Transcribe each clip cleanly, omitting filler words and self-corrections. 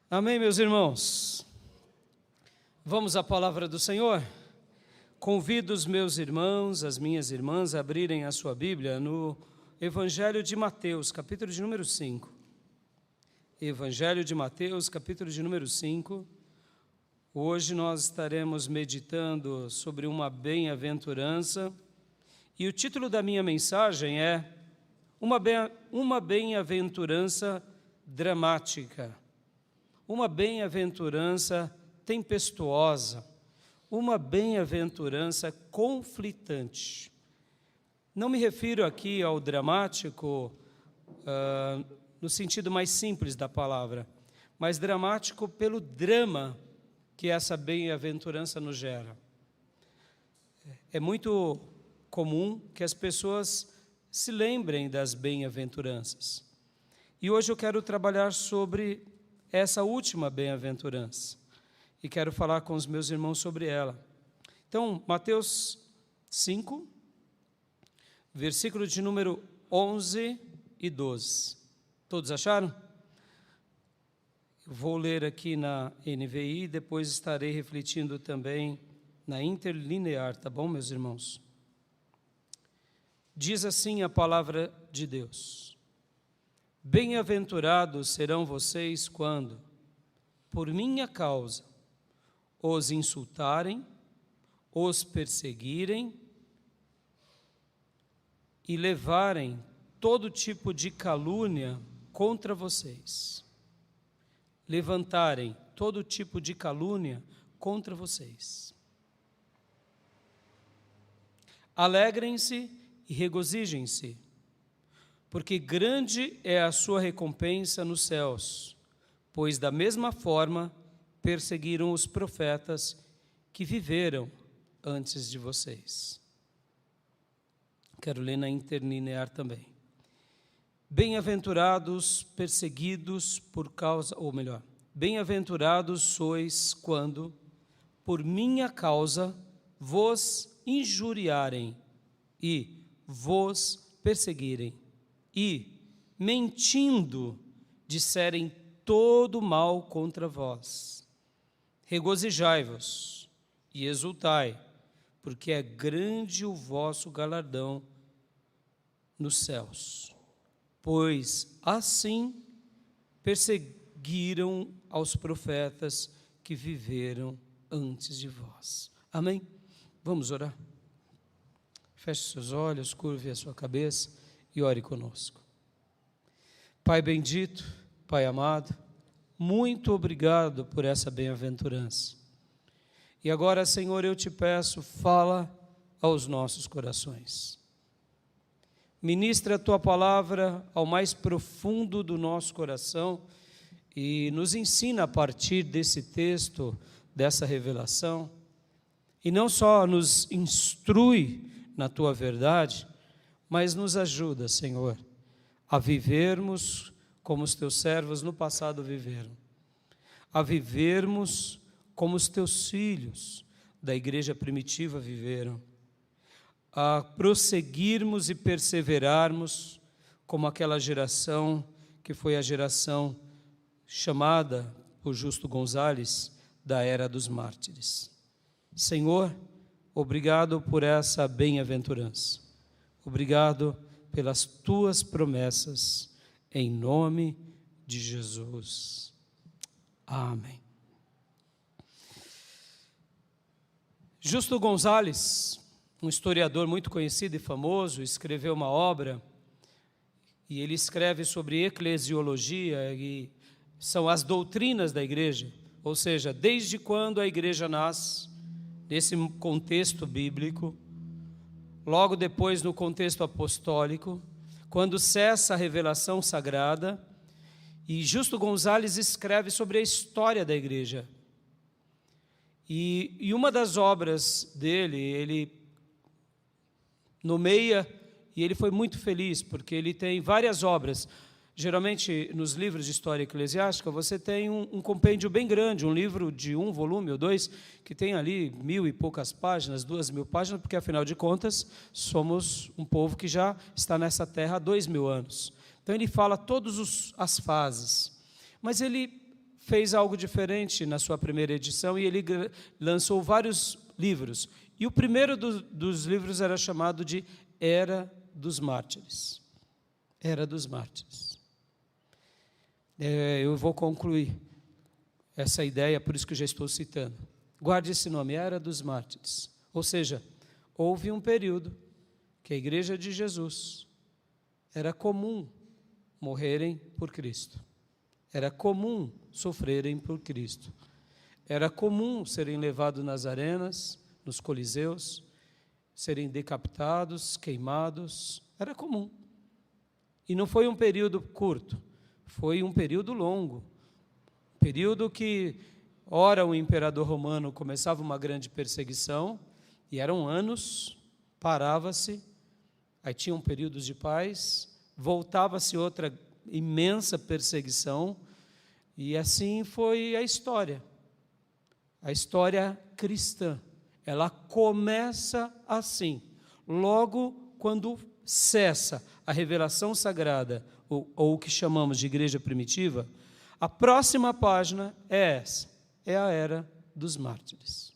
Amém, meus irmãos? Vamos à palavra do Senhor? Convido os meus irmãos, as minhas irmãs, a abrirem a sua Bíblia no Evangelho de Mateus, capítulo de número 5. Evangelho de Mateus, capítulo de número 5. Hoje nós estaremos meditando sobre uma bem-aventurança e o título da minha mensagem é Uma bem-aventurança dramática. Uma bem-aventurança tempestuosa, uma bem-aventurança conflitante. Não me refiro aqui ao dramático no sentido mais simples da palavra, mas dramático pelo drama que essa bem-aventurança nos gera. É muito comum que as pessoas se lembrem das bem-aventuranças. E hoje eu quero trabalhar sobre essa última bem-aventurança. E quero falar com os meus irmãos sobre ela. Então, Mateus 5, versículo de número 11 e 12. Todos acharam? Vou ler aqui na NVI, depois estarei refletindo também na interlinear, tá bom, meus irmãos? Diz assim a palavra de Deus: Bem-aventurados serão vocês quando, por minha causa, os insultarem, os perseguirem e levarem todo tipo de calúnia contra vocês. Levantarem todo tipo de calúnia contra vocês. Alegrem-se e regozijem-se, porque grande é a sua recompensa nos céus, pois da mesma forma perseguiram os profetas que viveram antes de vocês. Quero ler na interlinear também. Bem-aventurados perseguidos por causa, ou melhor, bem-aventurados sois quando, por minha causa, vos injuriarem e vos perseguirem, e, mentindo, disserem todo mal contra vós. Regozijai-vos e exultai, porque é grande o vosso galardão nos céus. Pois assim perseguiram aos profetas que viveram antes de vós. Amém? Vamos orar? Feche seus olhos, curve a sua cabeça e ore conosco. Pai bendito, Pai amado, muito obrigado por essa bem-aventurança. E agora, Senhor, eu te peço, fala aos nossos corações. Ministra a tua palavra ao mais profundo do nosso coração e nos ensina a partir desse texto, dessa revelação, e não só nos instrui na tua verdade, mas nos ajuda, Senhor, a vivermos como os teus servos no passado viveram, a vivermos como os teus filhos da igreja primitiva viveram, a prosseguirmos e perseverarmos como aquela geração que foi a geração chamada por Justo Gonzalez da Era dos Mártires. Senhor, obrigado por essa bem-aventurança. Obrigado pelas tuas promessas, em nome de Jesus. Amém. Justo Gonzalez, um historiador muito conhecido e famoso, escreveu uma obra, e ele escreve sobre eclesiologia, e são as doutrinas da igreja, ou seja, desde quando a igreja nasce, nesse contexto bíblico, logo depois no contexto apostólico, quando cessa a revelação sagrada, e Justo Gonzalez escreve sobre a história da igreja. E uma das obras dele, ele nomeia, e ele foi muito feliz, porque ele tem várias obras. Geralmente, nos livros de história eclesiástica, você tem um compêndio bem grande, um livro de 1 volume ou 2, que tem ali 1000 e poucas páginas, 2000 páginas, porque, afinal de contas, somos um povo que já está nessa terra há 2000 anos. Então, ele fala todas as fases. Mas ele fez algo diferente na sua primeira edição e ele lançou vários livros. E o primeiro dos livros era chamado de Era dos Mártires. Era dos Mártires. Eu vou concluir essa ideia, por isso que eu já estou citando. Guarde esse nome, Era dos Mártires. Ou seja, houve um período que a Igreja de Jesus era comum morrerem por Cristo. Era comum sofrerem por Cristo. Era comum serem levados nas arenas, nos coliseus, serem decapitados, queimados. Era comum. E não foi um período curto, foi um período longo. Período que, ora, o imperador romano começava uma grande perseguição, e eram anos, parava-se, aí tinham períodos de paz, voltava-se outra imensa perseguição, e assim foi a história cristã. Ela começa assim, logo quando cessa a revelação sagrada, ou o que chamamos de igreja primitiva, a próxima página é essa, é a Era dos Mártires.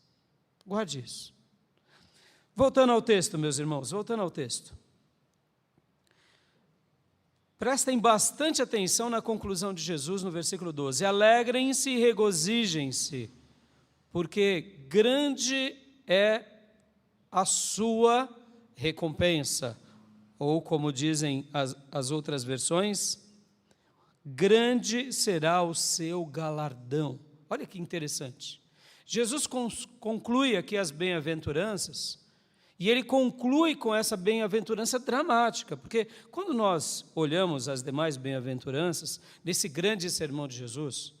Guarde isso. Voltando ao texto, meus irmãos, voltando ao texto. Prestem bastante atenção na conclusão de Jesus no versículo 12. Alegrem-se e regozijem-se, porque grande é a sua recompensa. Ou, como dizem as outras versões, grande será o seu galardão. Olha que interessante. Jesus conclui aqui as bem-aventuranças, e ele conclui com essa bem-aventurança dramática, porque quando nós olhamos as demais bem-aventuranças, nesse grande sermão de Jesus,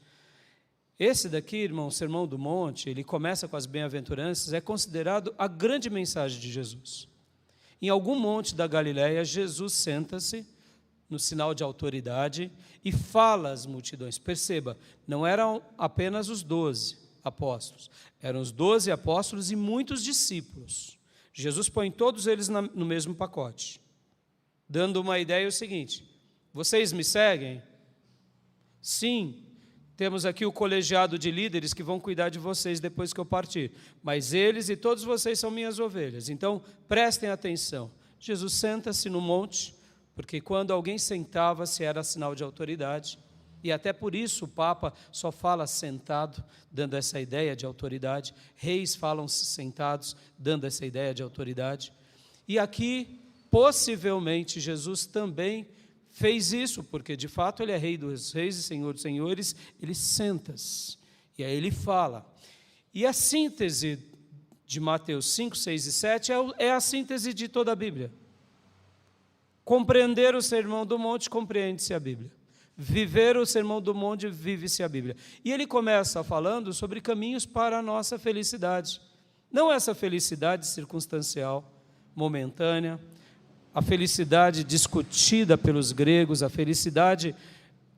esse daqui, irmão, o Sermão do Monte, ele começa com as bem-aventuranças, é considerado a grande mensagem de Jesus. Em algum monte da Galileia, Jesus senta-se no sinal de autoridade e fala às multidões. Perceba, não eram apenas os 12 apóstolos, eram os 12 apóstolos e muitos discípulos. Jesus põe todos eles no mesmo pacote, dando uma ideia, é o seguinte: vocês me seguem? Sim, temos aqui o colegiado de líderes que vão cuidar de vocês depois que eu partir, mas eles e todos vocês são minhas ovelhas, então prestem atenção. Jesus senta-se no monte, porque quando alguém sentava-se era sinal de autoridade, e até por isso o Papa só fala sentado, dando essa ideia de autoridade. Reis falam-se sentados, dando essa ideia de autoridade. E aqui, possivelmente, Jesus também fez isso, porque de fato ele é Rei dos Reis e Senhor dos Senhores, ele senta-se, e aí ele fala. E a síntese de Mateus 5, 6 e 7 é a síntese de toda a Bíblia. Compreender o Sermão do Monte, compreende-se a Bíblia. Viver o Sermão do Monte, vive-se a Bíblia. E ele começa falando sobre caminhos para a nossa felicidade. Não essa felicidade circunstancial, momentânea, a felicidade discutida pelos gregos, a felicidade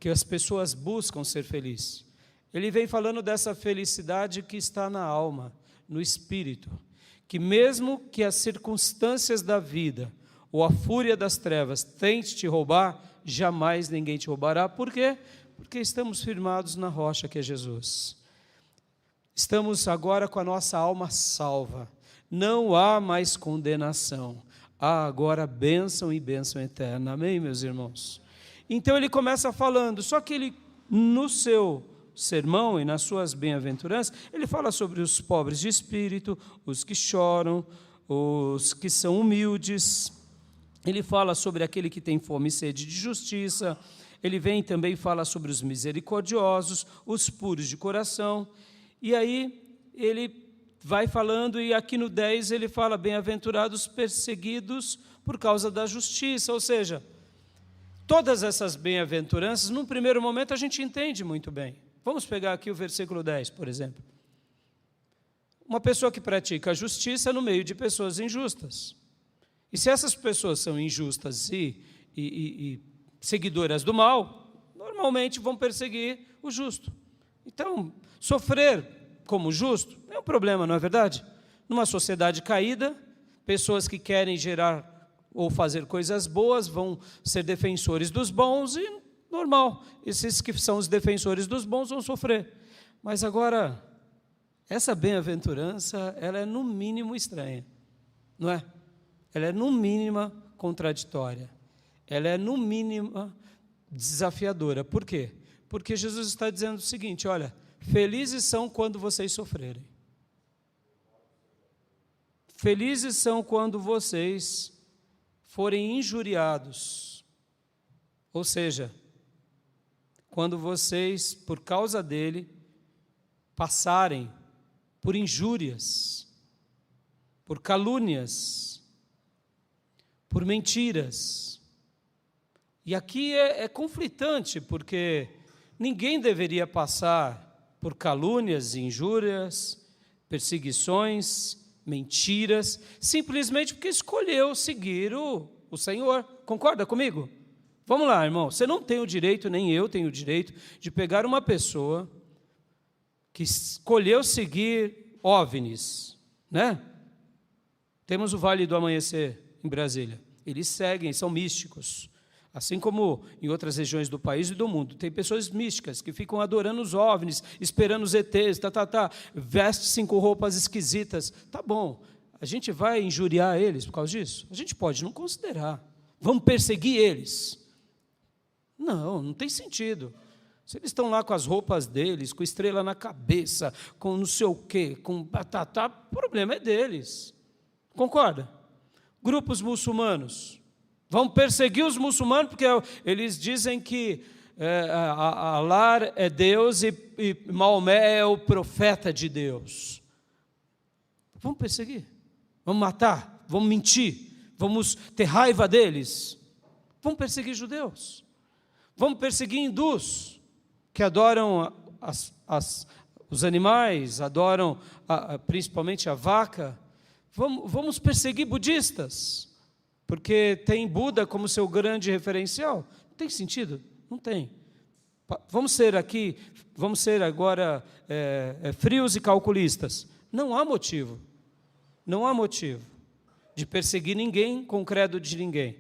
que as pessoas buscam ser felizes. Ele vem falando dessa felicidade que está na alma, no espírito, que mesmo que as circunstâncias da vida ou a fúria das trevas tente te roubar, jamais ninguém te roubará. Por quê? Porque estamos firmados na rocha que é Jesus. Estamos agora com a nossa alma salva. Não há mais condenação. Há agora bênção e bênção eterna. Amém, meus irmãos? Então ele começa falando, só que ele, no seu sermão e nas suas bem-aventuranças, ele fala sobre os pobres de espírito, os que choram, os que são humildes. Ele fala sobre aquele que tem fome e sede de justiça. Ele vem também e fala sobre os misericordiosos, os puros de coração. E aí ele vai falando, e aqui no 10 ele fala, bem-aventurados perseguidos por causa da justiça. Ou seja, todas essas bem-aventuranças, num primeiro momento a gente entende muito bem. Vamos pegar aqui o versículo 10, por exemplo. Uma pessoa que pratica a justiça no meio de pessoas injustas. E se essas pessoas são injustas e seguidoras do mal, normalmente vão perseguir o justo. Então, sofrer como justo é um problema, não é verdade? Numa sociedade caída, pessoas que querem gerar ou fazer coisas boas vão ser defensores dos bons e Normal, esses que são os defensores dos bons vão sofrer. Mas agora, essa bem-aventurança, ela é no mínimo estranha, não é? Ela é no mínimo contraditória. Ela é no mínimo desafiadora. Por quê? Porque Jesus está dizendo o seguinte, olha, felizes são quando vocês sofrerem. Felizes são quando vocês forem injuriados. Ou seja, quando vocês, por causa dele, passarem por injúrias, por calúnias, por mentiras. E aqui é conflitante, porque ninguém deveria passar por calúnias, injúrias, perseguições, mentiras, simplesmente porque escolheu seguir o Senhor. Concorda comigo? Vamos lá, irmão. Você não tem o direito, nem eu tenho o direito, de pegar uma pessoa que escolheu seguir OVNIs, né? Temos o Vale do Amanhecer em Brasília. Eles seguem, são místicos. Assim como em outras regiões do país e do mundo. Tem pessoas místicas que ficam adorando os OVNIs, esperando os ETs, veste-se com roupas esquisitas. Tá bom, a gente vai injuriar eles por causa disso? A gente pode não considerar. Vamos perseguir eles? Não tem sentido. Se eles estão lá com as roupas deles, com estrela na cabeça, com não sei o quê, com batata, o problema é deles. Concorda? Grupos muçulmanos. Vão perseguir os muçulmanos porque eles dizem que Alá é Deus e Maomé é o profeta de Deus. Vamos perseguir, vamos matar, vamos mentir, vamos ter raiva deles. Vamos perseguir judeus, vamos perseguir hindus que adoram os animais, adoram principalmente a vaca. Vamos perseguir budistas, porque tem Buda como seu grande referencial. Não tem sentido? Não tem. Vamos ser agora frios e calculistas. Não há motivo de perseguir ninguém com o credo de ninguém.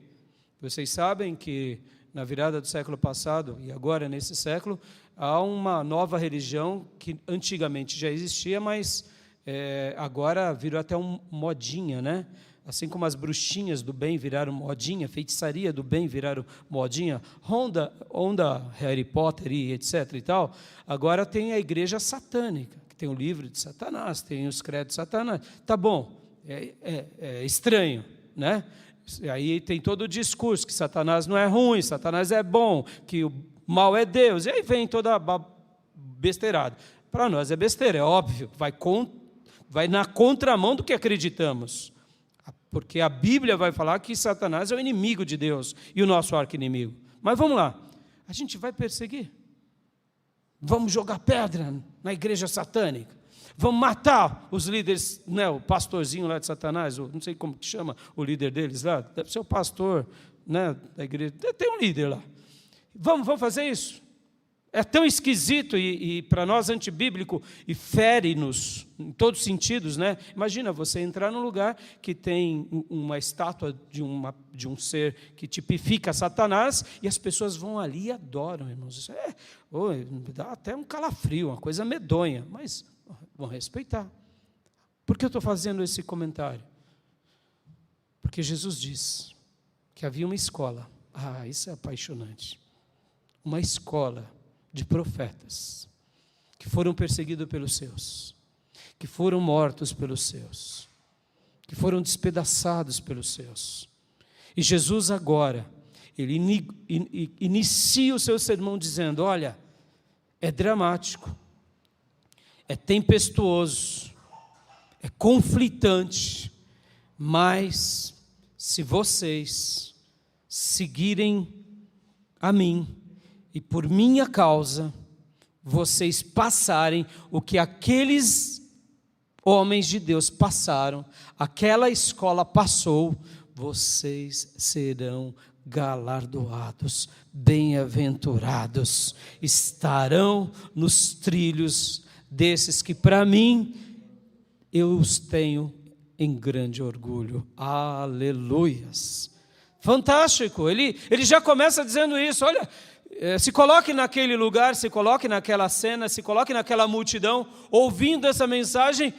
Vocês sabem que na virada do século passado e agora nesse século, há uma nova religião que antigamente já existia, mas agora virou até uma modinha, né? Assim como as bruxinhas do bem viraram modinha, feitiçaria do bem viraram modinha, onda Harry Potter e etc. e tal, agora tem a igreja satânica, que tem o livro de Satanás, tem os credos de Satanás. Tá bom, é estranho, né? Aí tem todo o discurso que Satanás não é ruim, Satanás é bom, que o mal é Deus, e aí vem toda a besteirada. Para nós é besteira, é óbvio, vai na contramão do que acreditamos. Porque a Bíblia vai falar que Satanás é o inimigo de Deus e o nosso arqui-inimigo. Mas vamos lá, a gente vai perseguir. Vamos jogar pedra na igreja satânica. Vamos matar os líderes, né, o pastorzinho lá de Satanás, não sei como que chama o líder deles lá, deve ser o pastor, né, da igreja, tem um líder lá. Vamos fazer isso? É tão esquisito e para nós antibíblico e fere-nos em todos os sentidos, né? Imagina você entrar num lugar que tem uma estátua de um ser que tipifica Satanás e as pessoas vão ali e adoram, irmãos. Isso dá até um calafrio, uma coisa medonha, mas vão respeitar. Por que eu estou fazendo esse comentário? Porque Jesus diz que havia uma escola. Isso é apaixonante. Uma escola de profetas, que foram perseguidos pelos seus, que foram mortos pelos seus, que foram despedaçados pelos seus. E Jesus agora, ele inicia o seu sermão dizendo, olha, é dramático, é tempestuoso, é conflitante, mas se vocês seguirem a mim, e por minha causa, vocês passarem o que aqueles homens de Deus passaram, aquela escola passou, vocês serão galardoados, bem-aventurados, estarão nos trilhos desses que para mim, eu os tenho em grande orgulho. Aleluias! Fantástico, ele já começa dizendo isso, olha, Se coloque naquele lugar, se coloque naquela cena, se coloque naquela multidão, ouvindo essa mensagem.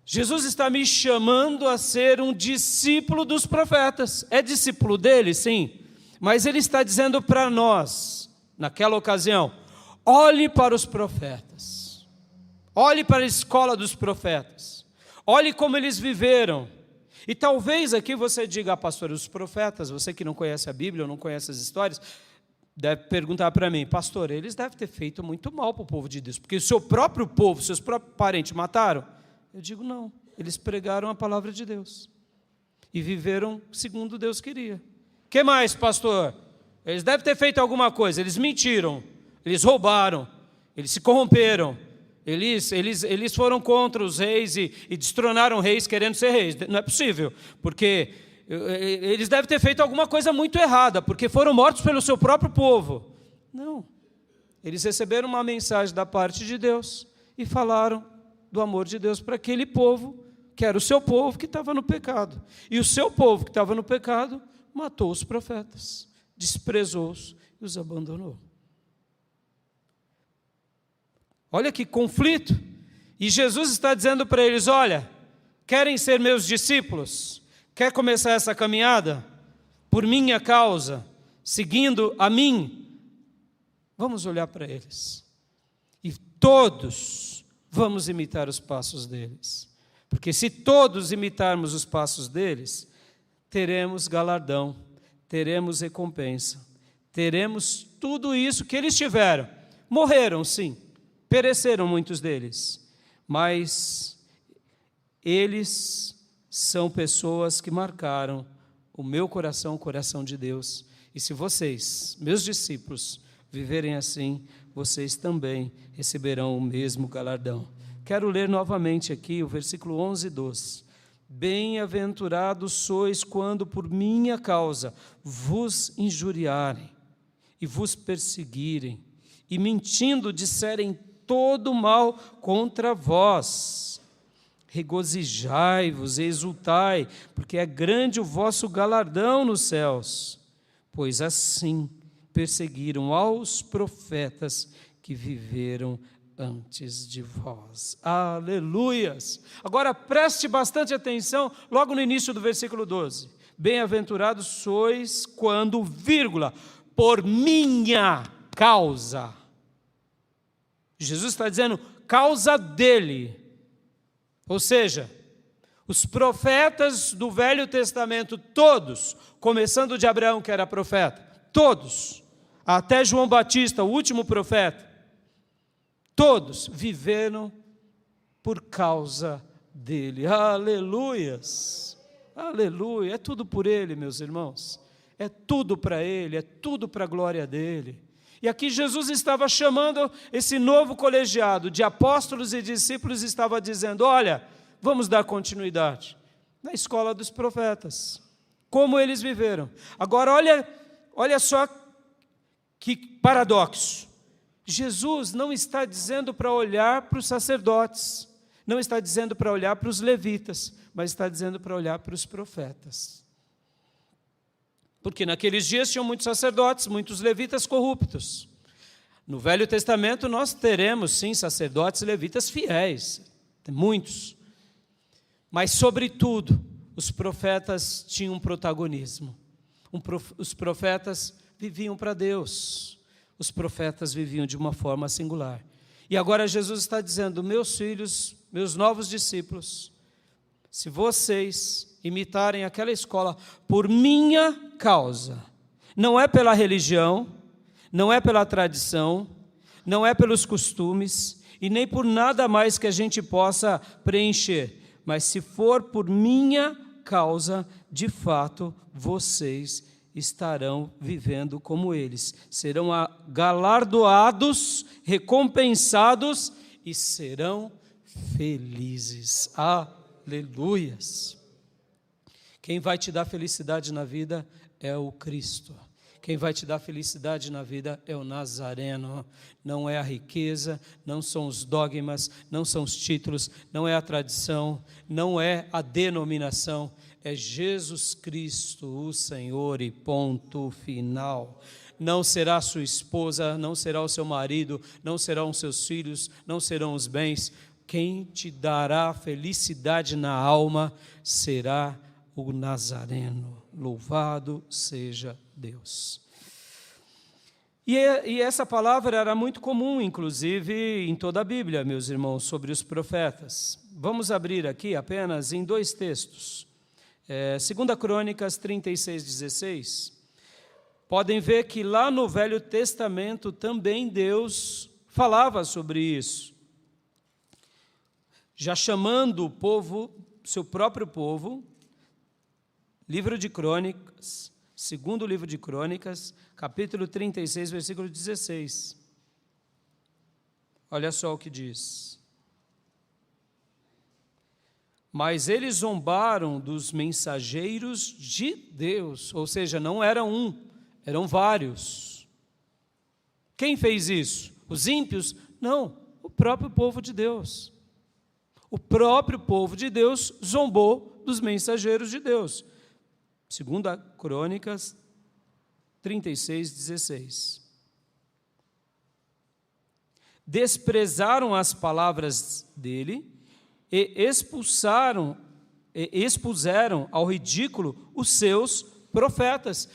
Jesus está me chamando a ser um discípulo dos profetas. É discípulo dele, sim, mas ele está dizendo para nós, naquela ocasião, olhe para os profetas, olhe para a escola dos profetas, olhe como eles viveram. E talvez aqui você diga, pastor, os profetas, você que não conhece a Bíblia, ou não conhece as histórias, deve perguntar para mim, pastor, eles devem ter feito muito mal para o povo de Deus, porque o seu próprio povo, seus próprios parentes mataram? Eu digo, não, eles pregaram a palavra de Deus e viveram segundo Deus queria. O que mais, pastor? Eles devem ter feito alguma coisa, eles mentiram, eles roubaram, eles se corromperam, eles foram contra os reis e destronaram reis querendo ser reis. Não é possível, porque eles devem ter feito alguma coisa muito errada, porque foram mortos pelo seu próprio povo. Não, eles receberam uma mensagem da parte de Deus e falaram do amor de Deus para aquele povo, que era o seu povo que estava no pecado. E o seu povo que estava no pecado matou os profetas, desprezou-os e os abandonou. Olha que conflito. E Jesus está dizendo para eles, olha, querem ser meus discípulos? Quer começar essa caminhada por minha causa, seguindo a mim? Vamos olhar para eles. E todos vamos imitar os passos deles. Porque se todos imitarmos os passos deles, teremos galardão, teremos recompensa, teremos tudo isso que eles tiveram. Morreram, sim, pereceram muitos deles, mas eles são pessoas que marcaram o meu coração, o coração de Deus. E se vocês, meus discípulos, viverem assim, vocês também receberão o mesmo galardão. Quero ler novamente aqui o versículo 11 e 12. Bem-aventurados sois quando por minha causa vos injuriarem e vos perseguirem, e mentindo disserem todo mal contra vós. Regozijai-vos e exultai, porque é grande o vosso galardão nos céus, pois assim perseguiram aos profetas que viveram antes de vós. Aleluias! Agora preste bastante atenção logo no início do versículo 12. Bem-aventurados sois quando, vírgula, por minha causa. Jesus está dizendo, causa dele. Ou seja, os profetas do Velho Testamento, todos, começando de Abraão, que era profeta, todos, até João Batista, o último profeta, todos viveram por causa dele. Aleluias! Aleluia! É tudo por ele, meus irmãos. É tudo para ele, é tudo para a glória dele. E aqui Jesus estava chamando esse novo colegiado de apóstolos e discípulos, estava dizendo, olha, vamos dar continuidade na escola dos profetas, como eles viveram. Agora olha só que paradoxo. Jesus não está dizendo para olhar para os sacerdotes, não está dizendo para olhar para os levitas, mas está dizendo para olhar para os profetas. Porque naqueles dias tinham muitos sacerdotes, muitos levitas corruptos. No Velho Testamento nós teremos, sim, sacerdotes e levitas fiéis, tem muitos. Mas, sobretudo, os profetas tinham um protagonismo. Os profetas viviam para Deus. Os profetas viviam de uma forma singular. E agora Jesus está dizendo, meus filhos, meus novos discípulos, se vocês imitarem aquela escola por minha causa, não é pela religião, não é pela tradição, não é pelos costumes, e nem por nada mais que a gente possa preencher, mas se for por minha causa, de fato, vocês estarão vivendo como eles, serão galardoados, recompensados e serão felizes. Aleluias! Quem vai te dar felicidade na vida é o Cristo. Quem vai te dar felicidade na vida é o Nazareno. Não é a riqueza, não são os dogmas, não são os títulos, não é a tradição, não é a denominação, é Jesus Cristo, o Senhor, e ponto final. não será sua esposa, não será o seu marido, não serão os seus filhos, não serão os bens. Quem te dará felicidade na alma será o Nazareno. Louvado seja Deus. E essa palavra era muito comum, inclusive, em toda a Bíblia, meus irmãos, sobre os profetas. Vamos abrir aqui apenas em 2 textos. 2 Crônicas 36:16. Podem ver que lá no Velho Testamento também Deus falava sobre isso. Já chamando o povo, seu próprio povo, livro de Crônicas, segundo livro de Crônicas, capítulo 36, versículo 16. Olha só o que diz. Mas eles zombaram dos mensageiros de Deus, ou seja, não era um, eram vários. Quem fez isso? Os ímpios? Não, o próprio povo de Deus. O próprio povo de Deus zombou dos mensageiros de Deus. 2 Crônicas 36:16. Desprezaram as palavras dele e expuseram ao ridículo os seus profetas.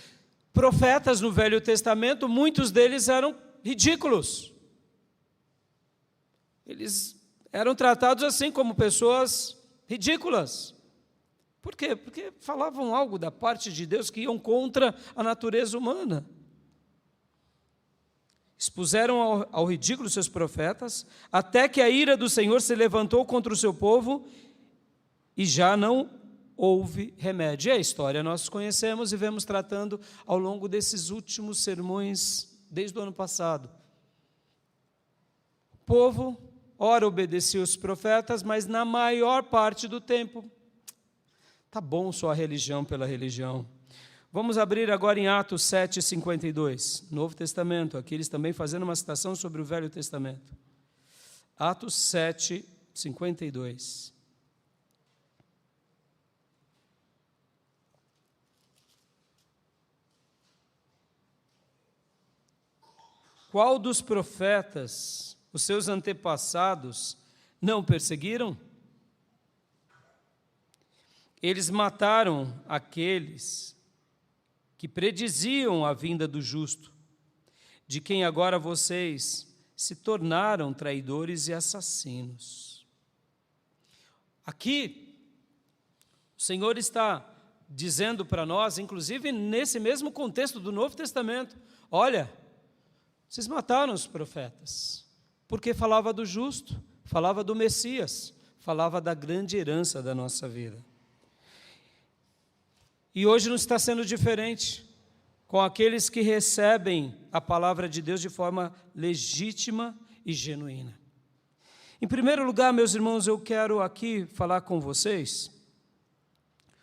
Profetas no Velho Testamento, muitos deles eram ridículos. Eles eram tratados assim, como pessoas ridículas. Por quê? Porque falavam algo da parte de Deus que iam contra a natureza humana. Expuseram ao ridículo seus profetas, até que a ira do Senhor se levantou contra o seu povo e já não houve remédio. E a história nós conhecemos e vemos tratando ao longo desses últimos sermões, desde o ano passado. O povo, ora, obedecia os profetas, mas na maior parte do tempo, tá bom só a religião pela religião. Vamos abrir agora em Atos 7:52, Novo Testamento, aqui eles também fazendo uma citação sobre o Velho Testamento. Atos 7:52. Qual dos profetas, os seus antepassados, não perseguiram? Eles mataram aqueles que prediziam a vinda do justo, de quem agora vocês se tornaram traidores e assassinos. Aqui, o Senhor está dizendo para nós, inclusive nesse mesmo contexto do Novo Testamento, olha, vocês mataram os profetas, porque falava do justo, falava do Messias, falava da grande herança da nossa vida. E hoje não está sendo diferente com aqueles que recebem a palavra de Deus de forma legítima e genuína. Em primeiro lugar, meus irmãos, eu quero aqui falar com vocês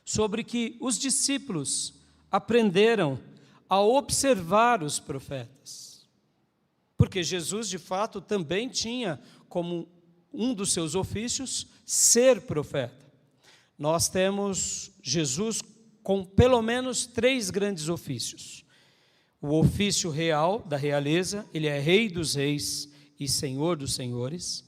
sobre que os discípulos aprenderam a observar os profetas. Porque Jesus, de fato, também tinha como um dos seus ofícios ser profeta. Nós temos Jesus com pelo menos 3 grandes ofícios. O ofício real, da realeza, ele é rei dos reis e senhor dos senhores.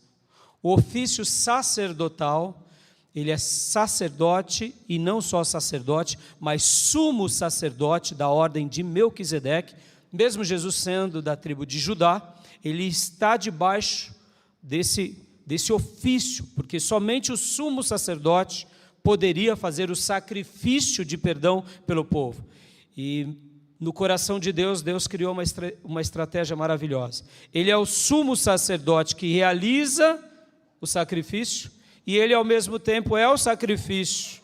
O ofício sacerdotal, ele é sacerdote, e não só sacerdote, mas sumo sacerdote da ordem de Melquisedeque. Mesmo Jesus sendo da tribo de Judá, ele está debaixo desse ofício, porque somente o sumo sacerdote poderia fazer o sacrifício de perdão pelo povo. E no coração de Deus, Deus criou uma estratégia maravilhosa. Ele é o sumo sacerdote que realiza o sacrifício, e ele ao mesmo tempo é o sacrifício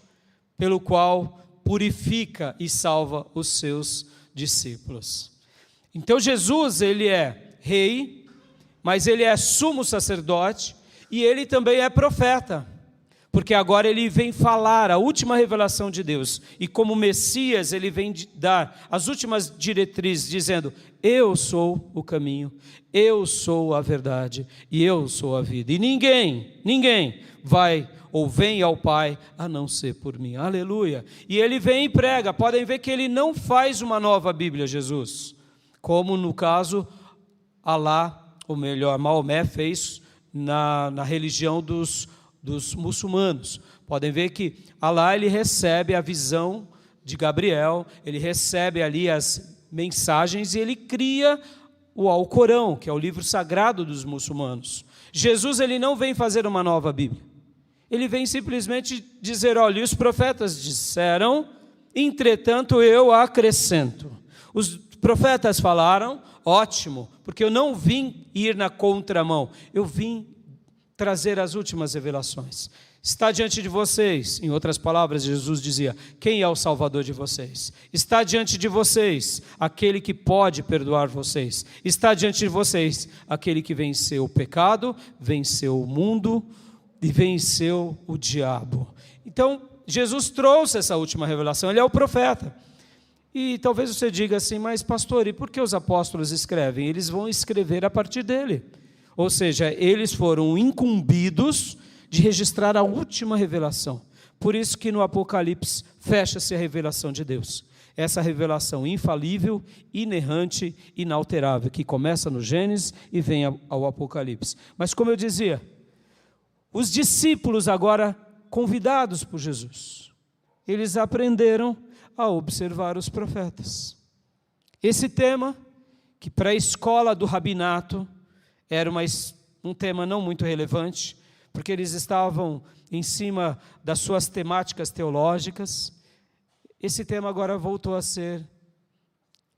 pelo qual purifica e salva os seus discípulos. Então Jesus, ele é rei, mas ele é sumo sacerdote, e ele também é profeta. Porque agora ele vem falar a última revelação de Deus. E como Messias, ele vem dar as últimas diretrizes, dizendo: eu sou o caminho, eu sou a verdade e eu sou a vida. E ninguém vai ou vem ao Pai a não ser por mim. Aleluia. E ele vem e prega. Podem ver que ele não faz uma nova Bíblia, Jesus. como no caso Alá, ou melhor, Maomé fez na religião dos muçulmanos. Podem ver que Alá, ele recebe a visão de Gabriel, ele recebe ali as mensagens e ele cria o Alcorão, que é o livro sagrado dos muçulmanos. Jesus, ele não vem fazer uma nova Bíblia. Ele vem simplesmente dizer, olha, os profetas disseram, entretanto eu acrescento. Os profetas falaram, ótimo, porque eu não vim ir na contramão, eu vim trazer as últimas revelações. Está diante de vocês, em outras palavras, Jesus dizia, quem é o Salvador de vocês? Está diante de vocês aquele que pode perdoar vocês. Está diante de vocês aquele que venceu o pecado, venceu o mundo e venceu o diabo. Então, Jesus trouxe essa última revelação, ele é o profeta. E talvez você diga assim, mas pastor, e por que os apóstolos escrevem? Eles vão escrever a partir dele. Ou seja, eles foram incumbidos de registrar a última revelação. Por isso que no Apocalipse fecha-se a revelação de Deus. Essa revelação infalível, inerrante, inalterável, que começa no Gênesis e vem ao Apocalipse. Mas como eu dizia, os discípulos agora convidados por Jesus, eles aprenderam a observar os profetas. Esse tema, que para a escola do rabinato era um tema não muito relevante, porque eles estavam em cima das suas temáticas teológicas, esse tema agora voltou a ser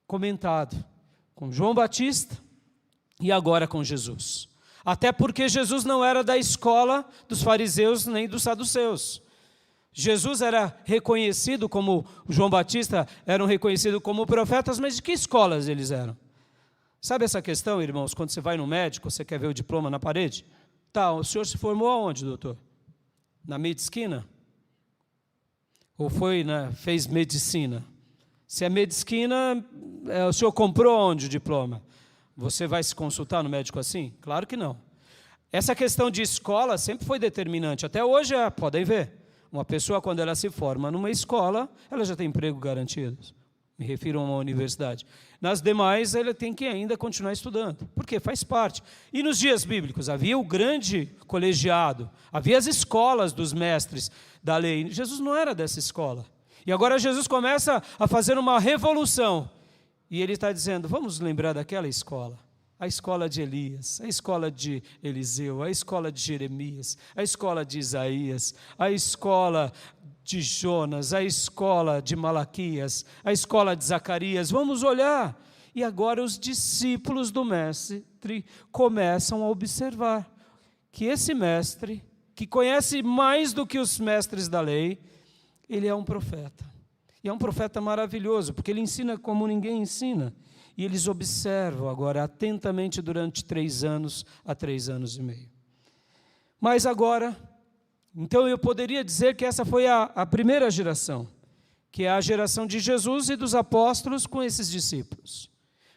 comentado com João Batista e agora com Jesus. Até porque Jesus não era da escola dos fariseus nem dos saduceus. Jesus era reconhecido como, João Batista eram reconhecidos como profetas, mas de que escolas eles eram? Sabe essa questão, irmãos, quando você vai no médico, você quer ver o diploma na parede? Tá, o senhor se formou aonde, doutor? Na medicina? Ou fez medicina? Se é medicina, o senhor comprou onde o diploma? Você vai se consultar no médico assim? Claro que não. Essa questão de escola sempre foi determinante. Até hoje, podem ver. Uma pessoa, quando ela se forma numa escola, ela já tem emprego garantido. Me refiro a uma universidade. Nas demais, ela tem que ainda continuar estudando. Por quê? Faz parte. E nos dias bíblicos, havia o grande colegiado, havia as escolas dos mestres da lei. Jesus não era dessa escola. E agora Jesus começa a fazer uma revolução. E ele está dizendo, vamos lembrar daquela escola. A escola de Elias, a escola de Eliseu, a escola de Jeremias, a escola de Isaías, a escola de Jonas, a escola de Malaquias, a escola de Zacarias. Vamos olhar. E agora os discípulos do mestre começam a observar que esse mestre, que conhece mais do que os mestres da lei, ele é um profeta. E é um profeta maravilhoso, porque ele ensina como ninguém ensina. E eles observam agora atentamente durante 3 anos a 3 anos e meio. Mas agora, então eu poderia dizer que essa foi a primeira geração, que é a geração de Jesus e dos apóstolos com esses discípulos.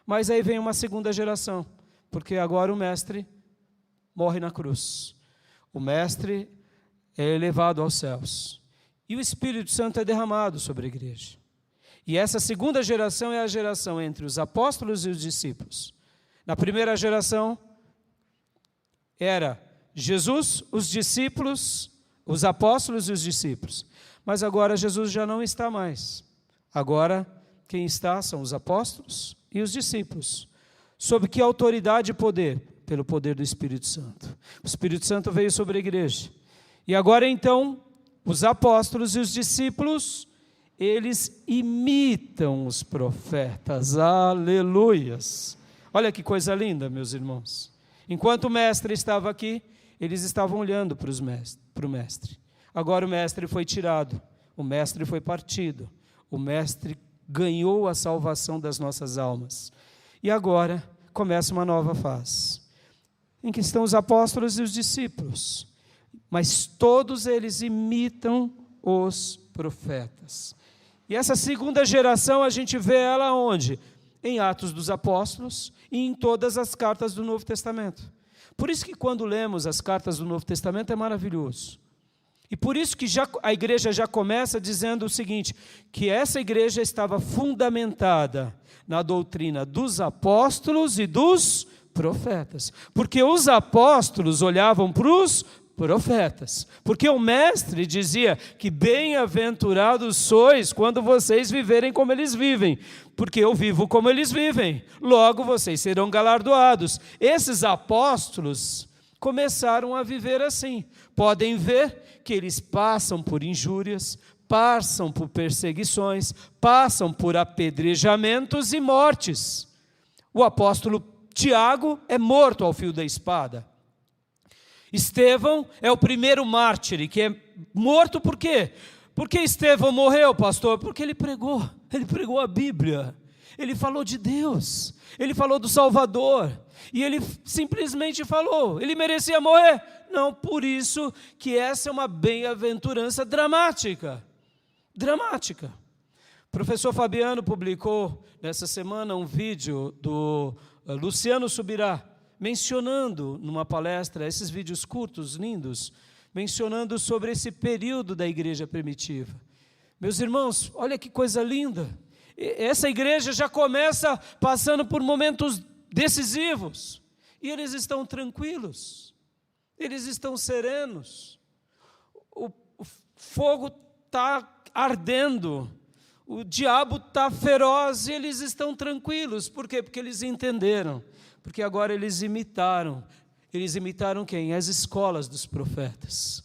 Mas aí vem uma segunda geração, porque agora o mestre morre na cruz. O mestre é elevado aos céus. E o Espírito Santo é derramado sobre a igreja. E essa segunda geração é a geração entre os apóstolos e os discípulos. Na primeira geração, era Jesus, os discípulos, os apóstolos e os discípulos. Mas agora Jesus já não está mais. Agora, quem está são os apóstolos e os discípulos. Sob que autoridade e poder? Pelo poder do Espírito Santo. O Espírito Santo veio sobre a igreja. E agora, então, os apóstolos e os discípulos, eles imitam os profetas, aleluias. Olha que coisa linda, meus irmãos. Enquanto o mestre estava aqui, eles estavam olhando para o mestre. Agora o mestre foi tirado, o mestre foi partido, o mestre ganhou a salvação das nossas almas. E agora começa uma nova fase, em que estão os apóstolos e os discípulos, mas todos eles imitam os profetas. E essa segunda geração a gente vê ela onde? Em Atos dos Apóstolos e em todas as cartas do Novo Testamento. Por isso que quando lemos as cartas do Novo Testamento é maravilhoso. E por isso que a igreja já começa dizendo o seguinte, que essa igreja estava fundamentada na doutrina dos apóstolos e dos profetas. Porque os apóstolos olhavam para os profetas. Porque o mestre dizia que bem-aventurados sois quando vocês viverem como eles vivem. Porque eu vivo como eles vivem. Logo vocês serão galardoados. Esses apóstolos começaram a viver assim. Podem ver que eles passam por injúrias, passam por perseguições, passam por apedrejamentos e mortes. O apóstolo Tiago é morto ao fio da espada. Estevão é o primeiro mártir, que é morto por quê? Por que Estevão morreu, pastor? Porque ele pregou a Bíblia, ele falou de Deus, ele falou do Salvador, e ele simplesmente falou, ele merecia morrer? Não, por isso que essa é uma bem-aventurança dramática. O professor Fabiano publicou nessa semana um vídeo do Luciano Subirá, mencionando numa palestra, esses vídeos curtos, lindos, mencionando sobre esse período da igreja primitiva. Meus irmãos, olha que coisa linda. Essa igreja já começa passando por momentos decisivos, e eles estão tranquilos, eles estão serenos, o fogo está ardendo, o diabo está feroz, e eles estão tranquilos. Por quê? Porque eles entenderam, porque agora eles imitaram quem? As escolas dos profetas.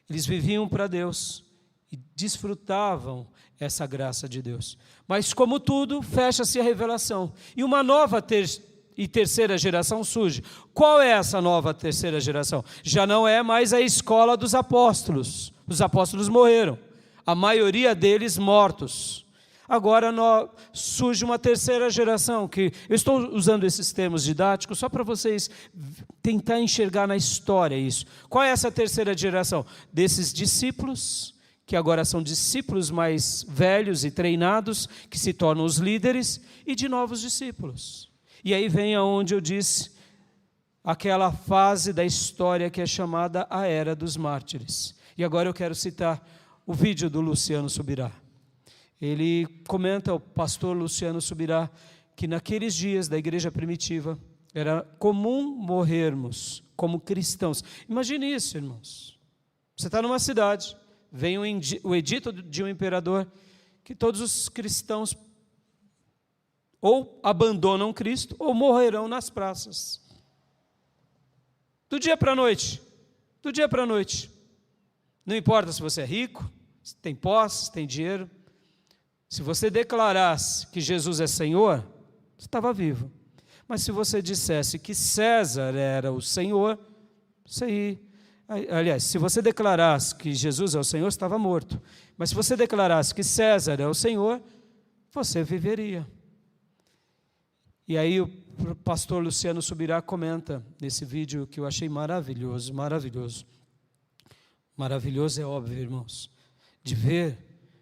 Eles viviam para Deus e desfrutavam essa graça de Deus. Mas como tudo, fecha-se a revelação, e uma nova terceira geração surge. Qual é essa nova terceira geração? Já não é mais a escola dos apóstolos. Os apóstolos morreram, a maioria deles mortos. Agora surge uma terceira geração, que eu estou usando esses termos didáticos só para vocês tentar enxergar na história isso. Qual é essa terceira geração? Desses discípulos, que agora são discípulos mais velhos e treinados, que se tornam os líderes, e de novos discípulos. E aí vem aonde eu disse, aquela fase da história que é chamada a Era dos Mártires. E agora eu quero citar o vídeo do Luciano Subirá. Ele comenta, o pastor Luciano Subirá, que naqueles dias da igreja primitiva, era comum morrermos como cristãos. Imagine isso, irmãos. Você está numa cidade, vem o edito de um imperador, que todos os cristãos ou abandonam Cristo, ou morrerão nas praças. Do dia para a noite. Não importa se você é rico, se tem posse, se tem dinheiro. Se você declarasse que Jesus é Senhor, você estava vivo. Mas se você dissesse que César era o Senhor, se você declarasse que Jesus é o Senhor, você estava morto. Mas se você declarasse que César é o Senhor, você viveria. E aí o pastor Luciano Subirá comenta nesse vídeo, que eu achei maravilhoso. Maravilhoso é óbvio, irmãos, de ver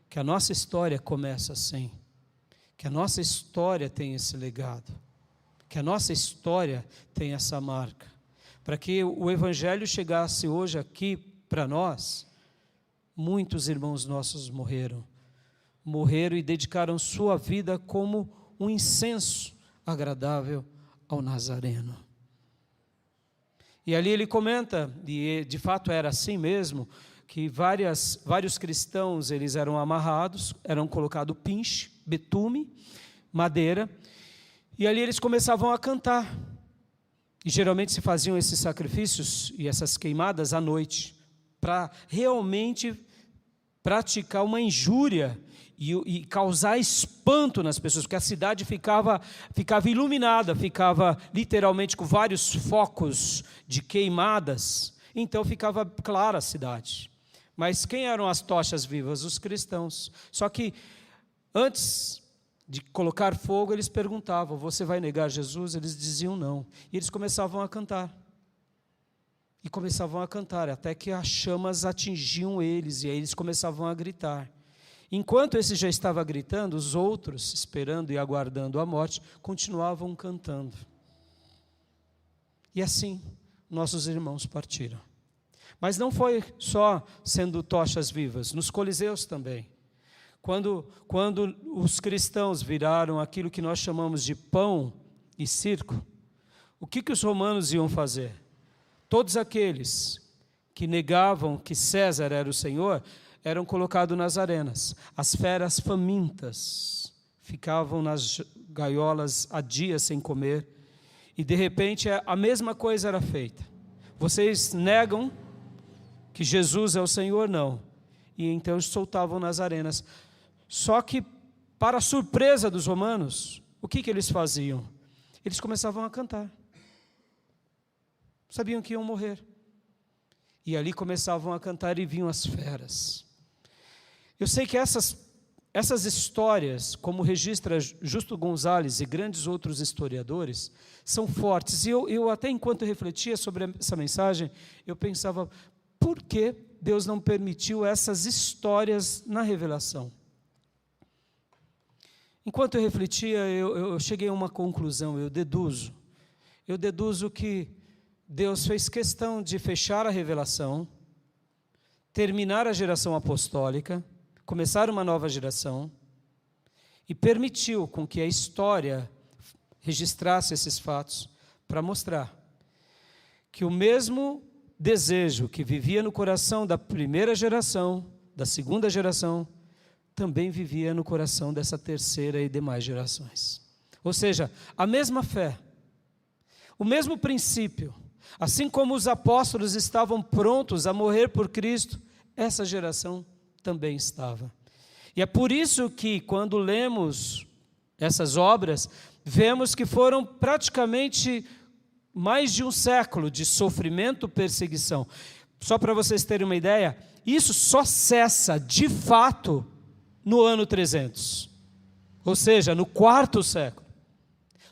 que a nossa história começa assim, que a nossa história tem esse legado, que a nossa história tem essa marca. Para que o Evangelho chegasse hoje aqui para nós, muitos irmãos nossos morreram e dedicaram sua vida como um incenso agradável ao Nazareno. E ali ele comenta, e de fato era assim mesmo, que vários cristãos, eles eram amarrados, eram colocados pinche, betume, madeira, e ali eles começavam a cantar. E geralmente se faziam esses sacrifícios e essas queimadas à noite, para realmente praticar uma injúria e causar espanto nas pessoas, porque a cidade ficava iluminada, ficava literalmente com vários focos de queimadas, então ficava clara a cidade. Mas quem eram as tochas vivas? Os cristãos. Só que antes de colocar fogo, eles perguntavam: você vai negar Jesus? Eles diziam não. E eles começavam a cantar. E começavam a cantar, até que as chamas atingiam eles, e aí eles começavam a gritar. Enquanto esse já estava gritando, os outros, esperando e aguardando a morte, continuavam cantando. E assim, nossos irmãos partiram. Mas não foi só sendo tochas vivas, nos coliseus também. Quando os cristãos viraram aquilo que nós chamamos de pão e circo, o que os romanos iam fazer? Todos aqueles que negavam que César era o Senhor, eram colocados nas arenas. As feras famintas ficavam nas gaiolas há dias sem comer, e de repente a mesma coisa era feita. Vocês negam que Jesus é o Senhor? Não. E então eles soltavam nas arenas. Só que, para a surpresa dos romanos, o que eles faziam? Eles começavam a cantar. Sabiam que iam morrer. E ali começavam a cantar e vinham as feras. Eu sei que essas histórias, como registra Justo Gonzalez e grandes outros historiadores, são fortes. E eu até enquanto refletia sobre essa mensagem, eu pensava, por que Deus não permitiu essas histórias na revelação? Enquanto eu refletia, eu cheguei a uma conclusão, eu deduzo que Deus fez questão de fechar a revelação, terminar a geração apostólica, começar uma nova geração, e permitiu com que a história registrasse esses fatos para mostrar que o mesmo desejo que vivia no coração da primeira geração, da segunda geração, também vivia no coração dessa terceira e demais gerações. Ou seja, a mesma fé, o mesmo princípio, assim como os apóstolos estavam prontos a morrer por Cristo, essa geração também estava. E é por isso que, quando lemos essas obras, vemos que foram praticamente mais de um século de sofrimento e perseguição. Só para vocês terem uma ideia, isso só cessa de fato no ano 300, ou seja, no 4º século.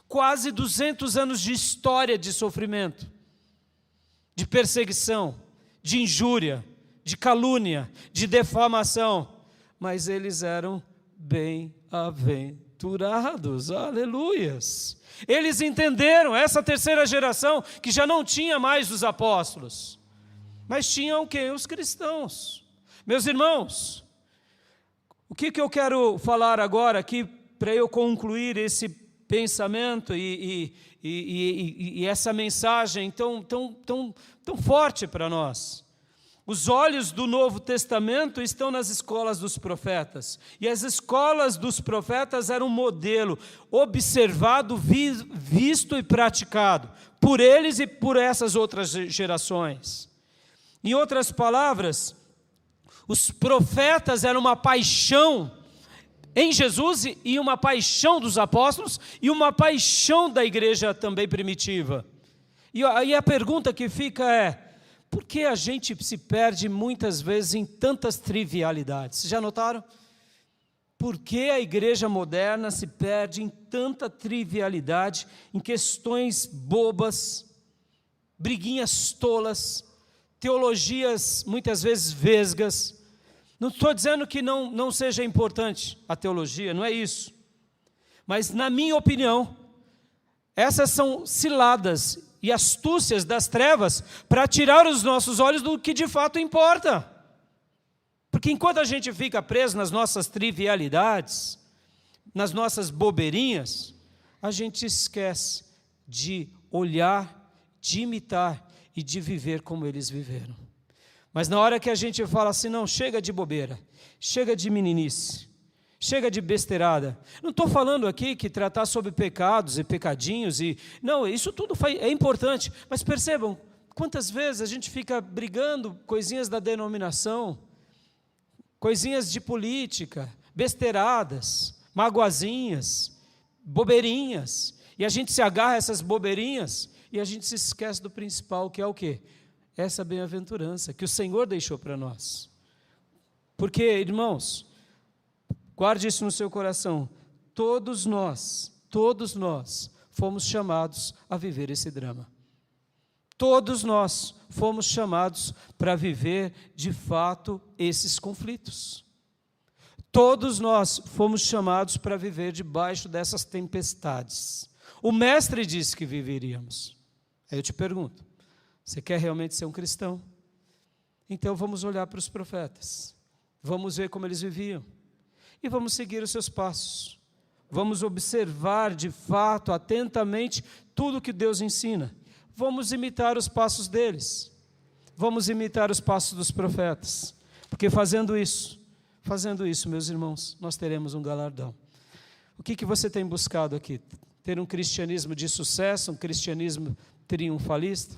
Quase 200 anos de história de sofrimento, de perseguição, de injúria, de calúnia, de defamação, mas eles eram bem-aventurados, aleluias. Eles entenderam, essa terceira geração, que já não tinha mais os apóstolos, mas tinham o quê? Os cristãos. Meus irmãos, o que eu quero falar agora aqui, para eu concluir esse pensamento e essa mensagem tão forte para nós? Os olhos do Novo Testamento estão nas escolas dos profetas, e as escolas dos profetas eram um modelo observado, visto e praticado por eles e por essas outras gerações. Em outras palavras, os profetas eram uma paixão em Jesus e uma paixão dos apóstolos e uma paixão da igreja também primitiva. E aí a pergunta que fica é, por que a gente se perde muitas vezes em tantas trivialidades? Vocês já notaram? Por que a igreja moderna se perde em tanta trivialidade, em questões bobas, briguinhas tolas, teologias muitas vezes vesgas? Não estou dizendo que não seja importante a teologia, não é isso. Mas, na minha opinião, essas são ciladas e astúcias das trevas para tirar os nossos olhos do que de fato importa. Porque enquanto a gente fica preso nas nossas trivialidades, nas nossas bobeirinhas, a gente esquece de olhar, de imitar e de viver como eles viveram. Mas na hora que a gente fala assim, não, chega de bobeira, chega de meninice, chega de besteirada. Não estou falando aqui que tratar sobre pecados e pecadinhos, não, isso tudo é importante, mas percebam, quantas vezes a gente fica brigando coisinhas da denominação, coisinhas de política, besteiradas, magoazinhas, bobeirinhas, e a gente se agarra a essas bobeirinhas e a gente se esquece do principal, que é o quê? Essa bem-aventurança que o Senhor deixou para nós. Porque, irmãos, guarde isso no seu coração, todos nós fomos chamados a viver esse drama. Todos nós fomos chamados para viver, de fato, esses conflitos. Todos nós fomos chamados para viver debaixo dessas tempestades. O Mestre disse que viveríamos. Aí eu te pergunto, você quer realmente ser um cristão? Então vamos olhar para os profetas, vamos ver como eles viviam, e vamos seguir os seus passos. Vamos observar de fato, atentamente, tudo que Deus ensina. Vamos imitar os passos deles. Vamos imitar os passos dos profetas. Porque fazendo isso, meus irmãos, nós teremos um galardão. O que você tem buscado aqui? Ter um cristianismo de sucesso, um cristianismo triunfalista?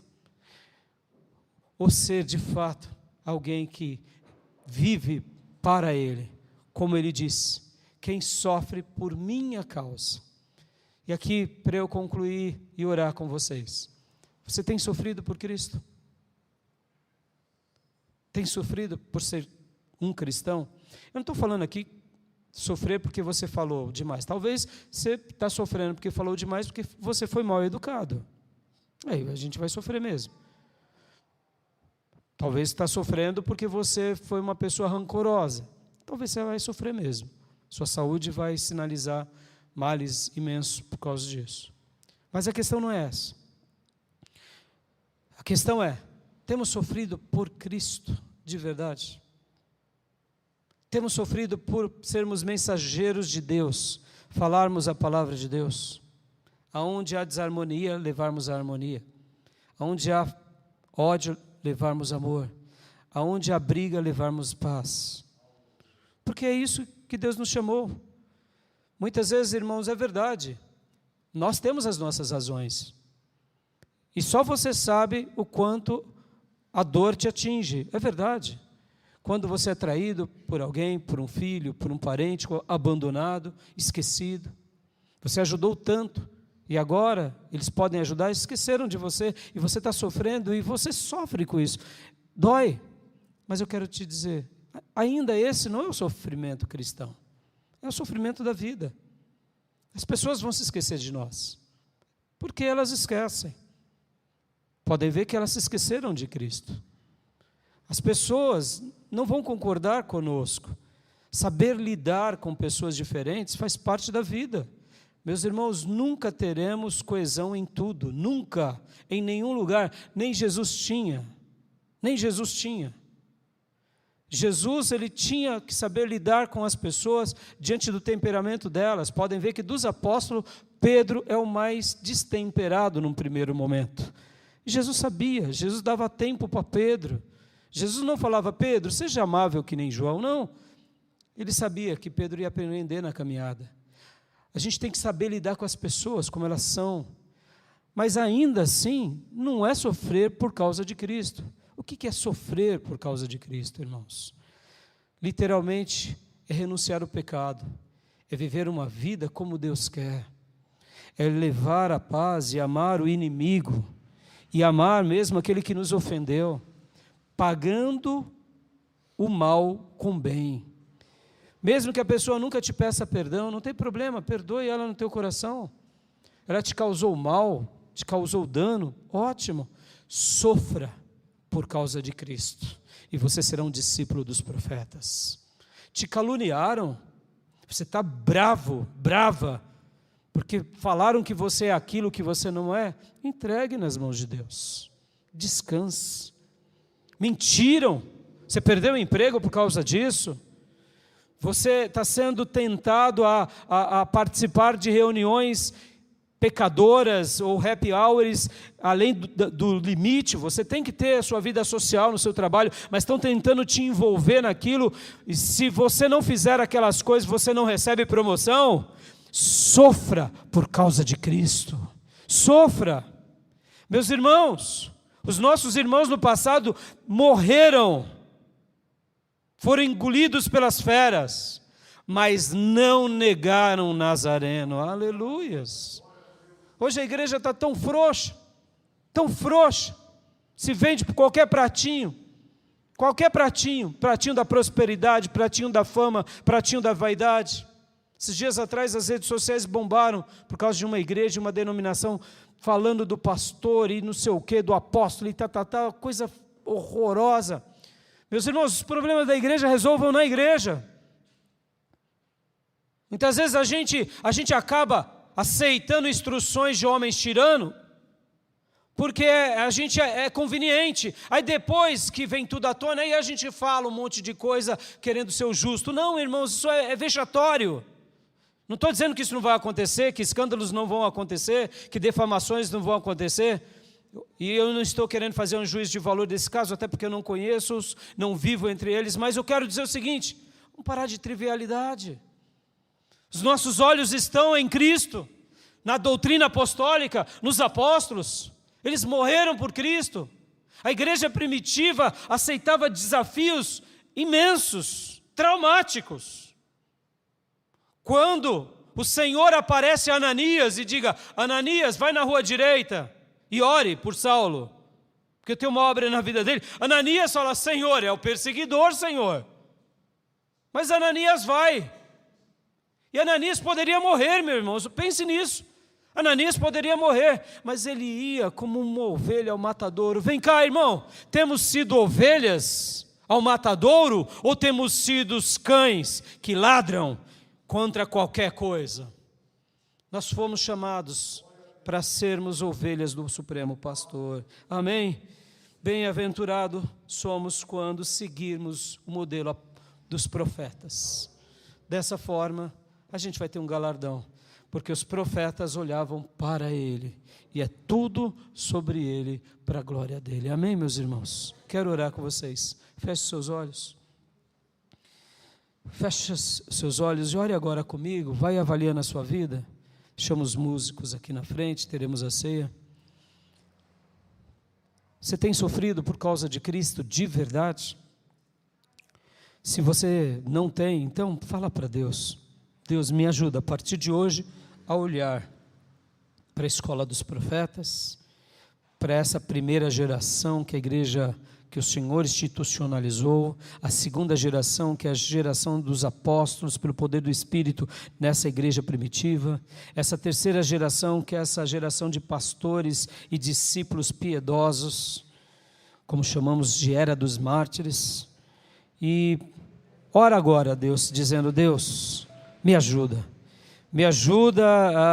Ou ser de fato alguém que vive para Ele? Como Ele disse, quem sofre por minha causa. E aqui, para eu concluir e orar com vocês, você tem sofrido por Cristo? Tem sofrido por ser um cristão? Eu não estou falando aqui sofrer porque você falou demais. Talvez você está sofrendo porque falou demais, porque você foi mal educado. Aí a gente vai sofrer mesmo. Talvez você está sofrendo porque você foi uma pessoa rancorosa. Talvez você vai sofrer mesmo. Sua saúde vai sinalizar males imensos por causa disso. Mas a questão não é essa. A questão é, temos sofrido por Cristo de verdade? Temos sofrido por sermos mensageiros de Deus, falarmos a palavra de Deus? Aonde há desarmonia, levarmos a harmonia. Aonde há ódio, levarmos amor. Aonde há briga, levarmos paz. Porque é isso que Deus nos chamou. Muitas vezes, irmãos, é verdade. Nós temos as nossas razões. E só você sabe o quanto a dor te atinge. É verdade. Quando você é traído por alguém, por um filho, por um parente, abandonado, esquecido. Você ajudou tanto. E agora, eles podem ajudar, esqueceram de você. E você está sofrendo e você sofre com isso. Dói. Mas eu quero te dizer, ainda esse não é o sofrimento cristão. É o sofrimento da vida. As pessoas vão se esquecer de nós. Porque elas esquecem. Podem ver que elas se esqueceram de Cristo. As pessoas não vão concordar conosco. Saber lidar com pessoas diferentes faz parte da vida. Meus irmãos, nunca teremos coesão em tudo. Nunca, em nenhum lugar. Nem Jesus tinha. Nem Jesus tinha. Jesus, ele tinha que saber lidar com as pessoas diante do temperamento delas. Podem ver que dos apóstolos, Pedro é o mais destemperado num primeiro momento. E Jesus sabia, Jesus dava tempo para Pedro. Jesus não falava, Pedro, seja amável que nem João, não. Ele sabia que Pedro ia aprender na caminhada. A gente tem que saber lidar com as pessoas como elas são. Mas ainda assim, não é sofrer por causa de Cristo. O que é sofrer por causa de Cristo, irmãos? Literalmente, é renunciar ao pecado, é viver uma vida como Deus quer, é levar a paz e amar o inimigo, e amar mesmo aquele que nos ofendeu, pagando o mal com bem. Mesmo que a pessoa nunca te peça perdão, não tem problema, perdoe ela no teu coração. Ela te causou mal, te causou dano, ótimo, sofra por causa de Cristo, e você será um discípulo dos profetas. Te caluniaram, você está bravo, brava, porque falaram que você é aquilo que você não é. Entregue nas mãos de Deus, descanse. Mentiram, você perdeu o emprego por causa disso, você está sendo tentado a participar de reuniões pecadoras ou happy hours, além do limite. Você tem que ter a sua vida social no seu trabalho, mas estão tentando te envolver naquilo, e se você não fizer aquelas coisas, você não recebe promoção. Sofra por causa de Cristo, sofra. Meus irmãos, os nossos irmãos no passado morreram, foram engolidos pelas feras, mas não negaram o Nazareno. Aleluias. Hoje a igreja está tão frouxa, se vende por qualquer pratinho, pratinho da prosperidade, pratinho da fama, pratinho da vaidade. Esses dias atrás as redes sociais bombaram por causa de uma igreja, uma denominação, falando do pastor e não sei o que, do apóstolo e coisa horrorosa. Meus irmãos, os problemas da igreja resolvam na igreja. Muitas vezes a gente acaba aceitando instruções de homens tiranos, porque a gente é conveniente. Aí depois que vem tudo à tona, aí a gente fala um monte de coisa querendo ser o justo. Não, irmãos, isso é vexatório. Não estou dizendo que isso não vai acontecer, que escândalos não vão acontecer, que defamações não vão acontecer. E eu não estou querendo fazer um juízo de valor desse caso, até porque eu não conheço-os, não vivo entre eles, mas eu quero dizer o seguinte: vamos parar de trivialidade. Os nossos olhos estão em Cristo, na doutrina apostólica, nos apóstolos. Eles morreram por Cristo. A igreja primitiva aceitava desafios imensos, traumáticos. Quando o Senhor aparece a Ananias e diga: Ananias, vai na rua direita e ore por Saulo, porque tem uma obra na vida dele. Ananias fala: Senhor, é o perseguidor, Senhor. Mas Ananias vai. E Ananias poderia morrer, meu irmão, pense nisso. Ananias poderia morrer, mas ele ia como uma ovelha ao matadouro. Vem cá, irmão, temos sido ovelhas ao matadouro ou temos sido os cães que ladram contra qualquer coisa? Nós fomos chamados para sermos ovelhas do Supremo Pastor. Amém? Bem-aventurado somos quando seguirmos o modelo dos profetas. Dessa forma, a gente vai ter um galardão, porque os profetas olhavam para ele, e é tudo sobre ele, para a glória dele. Amém, meus irmãos? Quero orar com vocês. Feche seus olhos. Feche seus olhos e ore agora comigo. Vai avaliando a sua vida. Chama os músicos aqui na frente, teremos a ceia. Você tem sofrido por causa de Cristo de verdade? Se você não tem, então fala para Deus: Deus, me ajuda a partir de hoje a olhar para a escola dos profetas, para essa primeira geração que a igreja, que o Senhor institucionalizou, a segunda geração, que é a geração dos apóstolos, pelo poder do Espírito, nessa igreja primitiva, essa terceira geração, que é essa geração de pastores e discípulos piedosos, como chamamos de era dos mártires. E ora agora, Deus, dizendo: Deus, me ajuda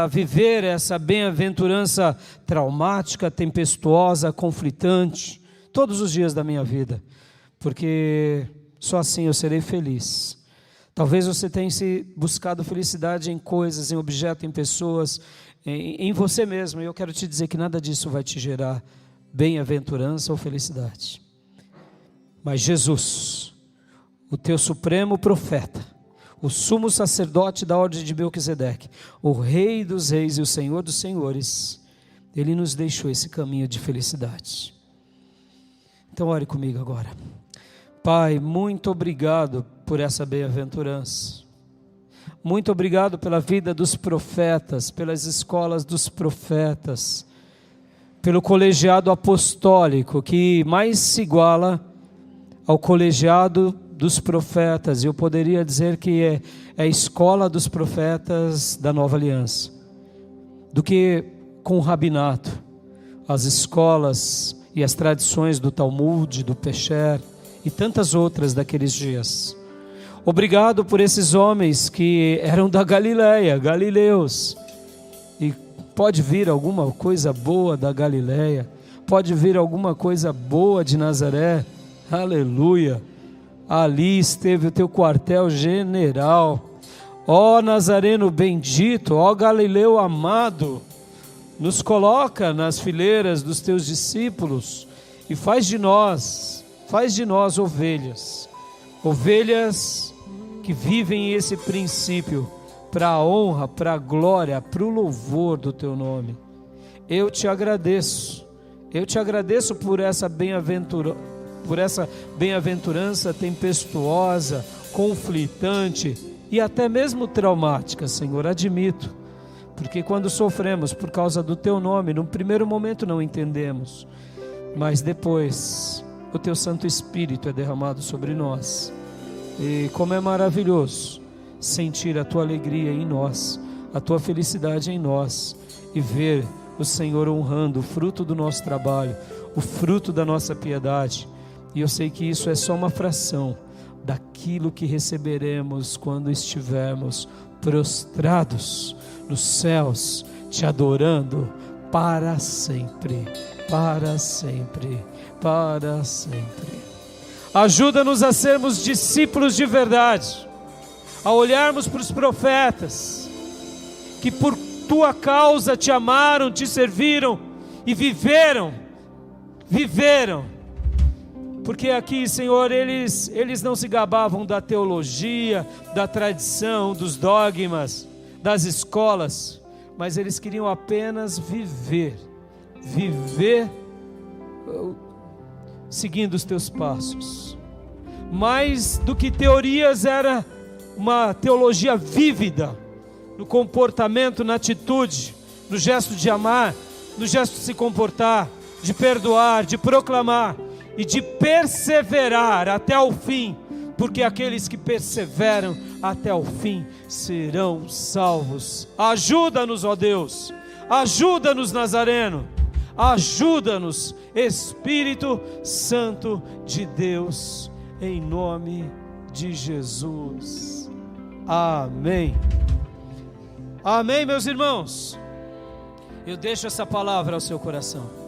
a viver essa bem-aventurança traumática, tempestuosa, conflitante, todos os dias da minha vida, porque só assim eu serei feliz. Talvez você tenha buscado felicidade em coisas, em objetos, em pessoas, em você mesmo, e eu quero te dizer que nada disso vai te gerar bem-aventurança ou felicidade. Mas Jesus, o teu supremo profeta, o sumo sacerdote da ordem de Melquisedeque, o Rei dos reis e o Senhor dos senhores, ele nos deixou esse caminho de felicidade. Então ore comigo agora. Pai, muito obrigado por essa bem-aventurança. Muito obrigado pela vida dos profetas, pelas escolas dos profetas, pelo colegiado apostólico, que mais se iguala ao colegiado dos profetas. Eu poderia dizer que é a escola dos profetas da Nova Aliança, do que com o rabinato, as escolas e as tradições do Talmud, do Pesher e tantas outras daqueles dias. Obrigado por esses homens que eram da Galileia, galileus, e pode vir alguma coisa boa da Galileia, pode vir alguma coisa boa de Nazaré, aleluia. Ali esteve o teu quartel-general, ó Nazareno bendito, ó Galileu amado, nos coloca nas fileiras dos teus discípulos e faz de nós ovelhas que vivem esse princípio para a honra, para a glória, para o louvor do teu nome. Eu te agradeço por essa bem-aventurança tempestuosa, conflitante e até mesmo traumática, Senhor, admito, porque quando sofremos por causa do teu nome, no primeiro momento não entendemos, mas depois o teu Santo Espírito é derramado sobre nós, e como é maravilhoso sentir a tua alegria em nós, a tua felicidade em nós, e ver o Senhor honrando o fruto do nosso trabalho, o fruto da nossa piedade. E eu sei que isso é só uma fração daquilo que receberemos quando estivermos prostrados nos céus, te adorando para sempre. para sempre, para sempre. Ajuda-nos a sermos discípulos de verdade, a olharmos para os profetas, que por tua causa te amaram, te serviram e viveram, porque aqui, Senhor, eles não se gabavam da teologia, da tradição, dos dogmas, das escolas, mas eles queriam apenas viver seguindo os teus passos. Mais do que teorias, era uma teologia vívida, no comportamento, na atitude, no gesto de amar, no gesto de se comportar, de perdoar, de proclamar e de perseverar até o fim, porque aqueles que perseveram até o fim serão salvos. Ajuda-nos, ó Deus, ajuda-nos, Nazareno, ajuda-nos, Espírito Santo de Deus, em nome de Jesus. Amém. Amém, meus irmãos. Eu deixo essa palavra ao seu coração.